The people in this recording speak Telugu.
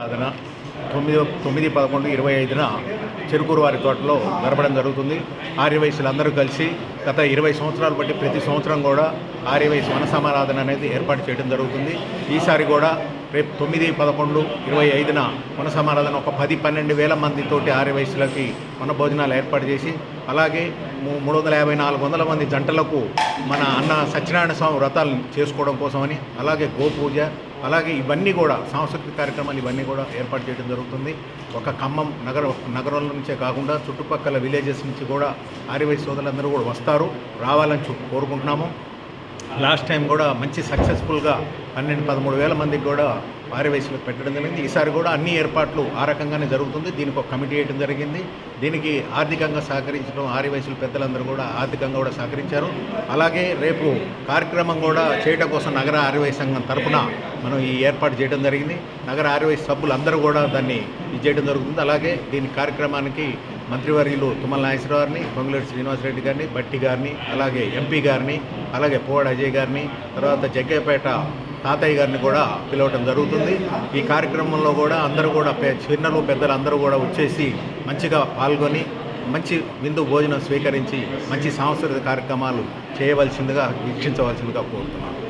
ఆరాధన 9/11/25న చెరుకూరు వారి తోటలో జరపడం జరుగుతుంది. ఆర్యవైశ్యులు అందరూ కలిసి గత 20 సంవత్సరాలు బట్టి ప్రతి సంవత్సరం కూడా ఆర్యవైశ్య వన సమారాధన అనేది ఏర్పాటు చేయడం జరుగుతుంది. ఈసారి కూడా రేపు 9/11/25న వన సమారాధన ఒక 10-12 వేల మందితోటి ఆర్యవైశ్యులకి వన భోజనాలు ఏర్పాటు చేసి, అలాగే 350-400 మంది జంటలకు మన అన్న సత్యనారాయణ స్వామి వ్రతాలు చేసుకోవడం కోసమని, అలాగే గోపూజ, అలాగే ఇవన్నీ కూడా సాంస్కృతిక కార్యక్రమాలు ఇవన్నీ కూడా ఏర్పాటు చేయడం జరుగుతుంది. ఒక ఖమ్మం నగరంలో నుంచే కాకుండా చుట్టుపక్కల విలేజెస్ నుంచి కూడా ఆర్యవైశ్య సోదరులందరూ కూడా వస్తారు, రావాలని కోరుకుంటున్నాము. లాస్ట్ టైం కూడా మంచి సక్సెస్ఫుల్గా 12-13 వేల మందికి కూడా ఆర్యవైశ్యులకు పెట్టడం జరిగింది. ఈసారి కూడా అన్ని ఏర్పాట్లు ఆ రకంగానే జరుగుతుంది. దీనికి ఒక కమిటీ వేయడం జరిగింది. దీనికి ఆర్థికంగా సహకరించడం ఆర్యవైశ్యుల పెద్దలందరూ కూడా ఆర్థికంగా కూడా సహకరించారు. అలాగే రేపు కార్యక్రమం కూడా చేయడం కోసం నగర ఆర్యవైశ్య సంఘం తరఫున మనం ఈ ఏర్పాటు చేయడం జరిగింది. నగర ఆర్యవైశ్య సభ్యులు అందరూ కూడా దాన్ని చేయడం జరుగుతుంది. అలాగే దీని కార్యక్రమానికి మంత్రివర్యులు తుమ్మల నాగేశ్వరరావు గారిని, పొంగులేటి శ్రీనివాసరెడ్డి గారిని, బట్టి గారిని, అలాగే ఎంపీ గారిని, అలాగే పోవాడ అజయ్ గారిని, తర్వాత జగ్గయ్యపేట తాతయ్య గారిని కూడా పిలవటం జరుగుతుంది. ఈ కార్యక్రమంలో కూడా అందరూ కూడా చిన్నలు పెద్దలు అందరూ కూడా వచ్చేసి మంచిగా పాల్గొని మంచి విందు భోజనం స్వీకరించి మంచి సాంస్కృతిక కార్యక్రమాలు చేయవలసిందిగా వీక్షించవలసిందిగా కోరుతున్నాను.